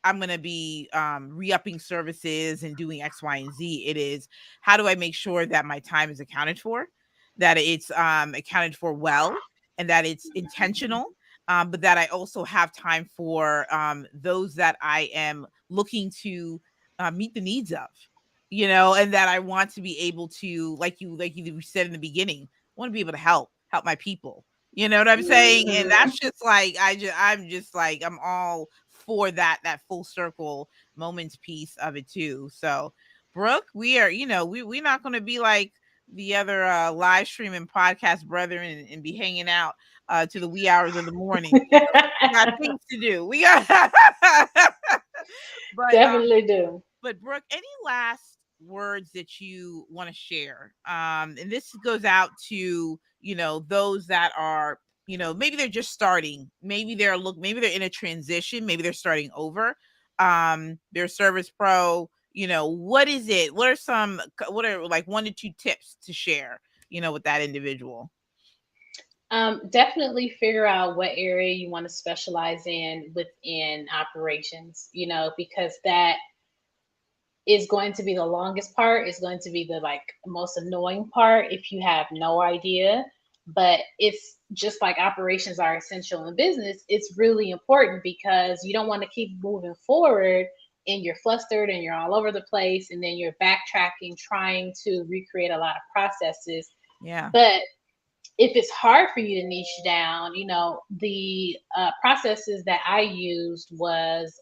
I'm going to be re-upping services and doing X, Y, and Z. It is, how do I make sure that my time is accounted for, that it's accounted for well, and that it's intentional, but that I also have time for those that I am looking to meet the needs of, and that I want to be able to, like you said in the beginning, I want to be able to help my people. You know what I'm saying? And Mhm. that's just like I'm just like I'm all for that full circle moments piece of it too. So, Brooke, we are, we're not going to be like the other live stream and podcast brethren, and be hanging out to the wee hours of the morning. We got things to do. We got, but Definitely do. Brooke, any last words that you want to share? And this goes out to, those that are, maybe they're just starting, maybe they're in a transition, maybe they're starting over. They're service pro, what is it? What are like 1 to 2 tips to share, with that individual? Definitely figure out what area you want to specialize in within operations, because that is going to be the longest part, is going to be the like most annoying part if you have no idea. But it's just like operations are essential in business, it's really important because you don't want to keep moving forward and you're flustered and you're all over the place, and then you're backtracking trying to recreate a lot of processes. Yeah. But if it's hard for you to niche down, the processes that I used was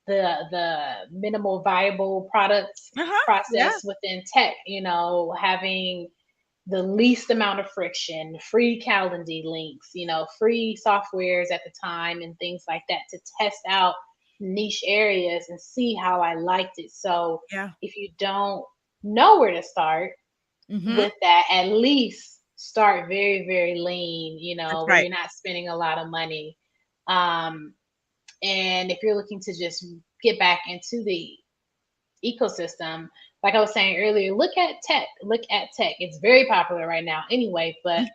the minimal viable products Uh-huh. Yeah. process within tech, having the least amount of friction, free Calendly links, free softwares at the time and things like that to test out niche areas and see how I liked it. So Yeah. if you don't know where to start Mm-hmm. with that, at least start very, very lean, That's where right. you're not spending a lot of money. Um, and if you're looking to just get back into the ecosystem, like I was saying earlier, look at tech. Look at tech. It's very popular right now anyway, but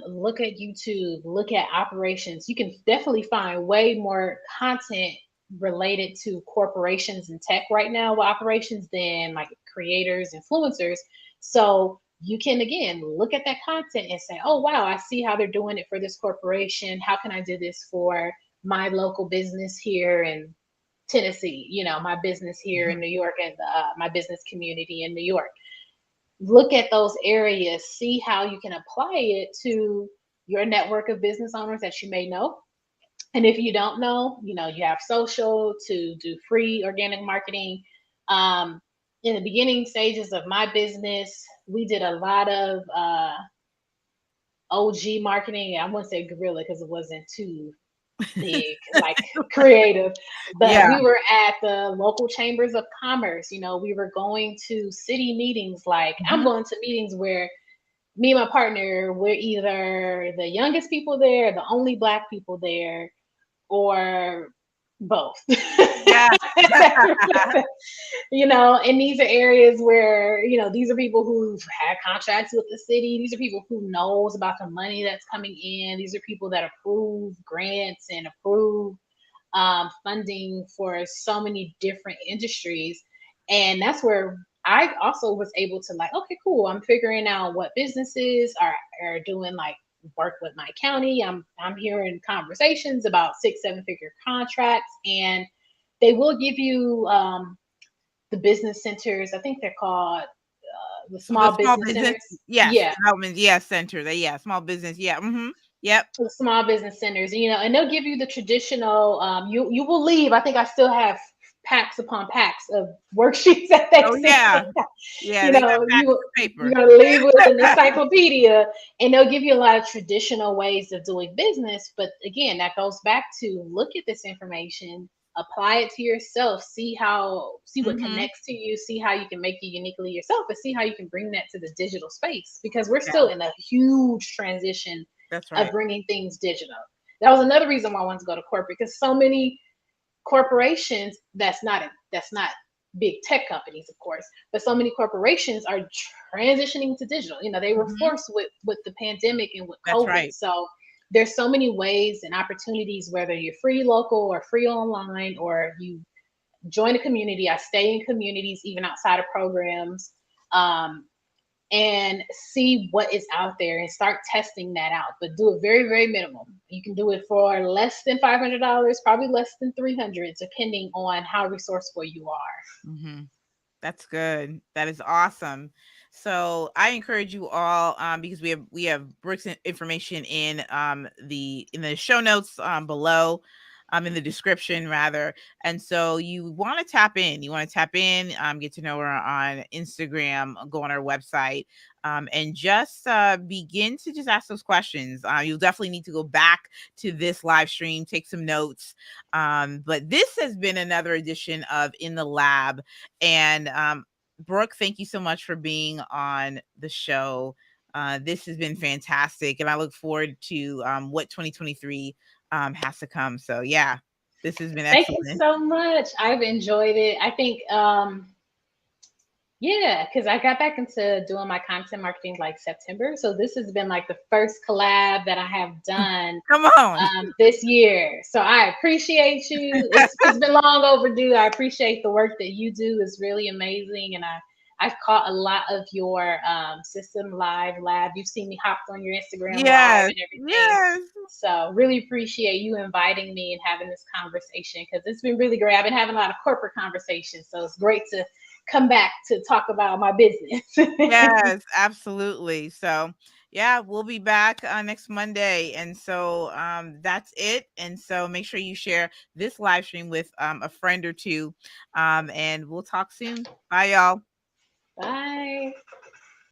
look at YouTube, look at operations. You can definitely find way more content related to corporations and tech right now with operations than like creators, influencers. So you can again look at that content and say, oh wow, I see how they're doing it for this corporation. How can I do this for my local business here in Tennessee? My business here in Mhm. New York, and my business community in New York. Look at those areas, see how you can apply it to your network of business owners that you may know. And if you don't know, you have social to do free organic marketing. In the beginning stages of my business, we did a lot of OG marketing. I wouldn't say guerrilla because it wasn't too big, like creative, but Yeah. we were at the local chambers of commerce. We were going to city meetings. Like I'm Mhm. going to meetings where me and my partner, we're either the youngest people there, the only black people there, or both. Yeah. And these are areas where, these are people who've had contracts with the city. These are people who knows about the money that's coming in. These are people that approve grants and approve funding for so many different industries. And that's where I also was able to like, okay, cool. I'm figuring out what businesses are doing like work with my county. I'm hearing conversations about 6, 7 figure contracts, and they will give you the business centers. I think they're called the The small small business business, centers. yes, Yeah, development, yeah, center, yeah, small business, yeah, yep. the small business centers, and they'll give you the traditional. You will leave. I think I still have packs upon packs of worksheets that they Oh, sent. yeah. Yeah, you they got know, packs you of you're paper. gonna leave with an encyclopedia, and they'll give you a lot of traditional ways of doing business. But again, that goes back to look at this information, apply it to yourself, see what Mhm. connects to you, see how you can make it uniquely yourself, and see how you can bring that to the digital space because we're Yeah, still in a huge transition that's of right. bringing things digital. That was another reason why I wanted to go to corporate because so many corporations that's not big tech companies of course, but so many corporations are transitioning to digital. They were Mhm. forced with the pandemic and with That's COVID. right. So there's so many ways and opportunities, whether you're free local or free online or you join a community. I stay in communities even outside of programs. um, and see what is out there and start testing that out. But do it very, very minimum. You can do it for less than $500, probably less than 300, depending on how resourceful you are. Mhm. That's good. That is awesome. So I encourage you all, because we have Brooke's information in the show notes below, in the description rather. And so you want to tap in. You want to tap in, get to know her on Instagram, go on our website, and just begin to just ask those questions. You'll definitely need to go back to this live stream, take some notes. But this has been another edition of In the Lab. And Brooke, thank you so much for being on the show. This has been fantastic, and I look forward to what 2023 has to come. So, yeah, this has been Thank you excellent. so much. I've enjoyed it. I think yeah, because I got back into doing my content marketing like September. So this has been like the first collab that I have done Come on. this year. So I appreciate you. It's been long overdue. I appreciate the work that you do. It's really amazing, and I've caught a lot of your system live lab. You've seen me hopped on your Instagram live Yes, and everything. yes, So really appreciate you inviting me and having this conversation because it's been really great. I've been having a lot of corporate conversations, so it's great to come back to talk about my business. yes, absolutely. So, yeah, we'll be back next Monday. And so that's it. And so make sure you share this live stream with a friend or two. And we'll talk soon. Bye, y'all. Bye.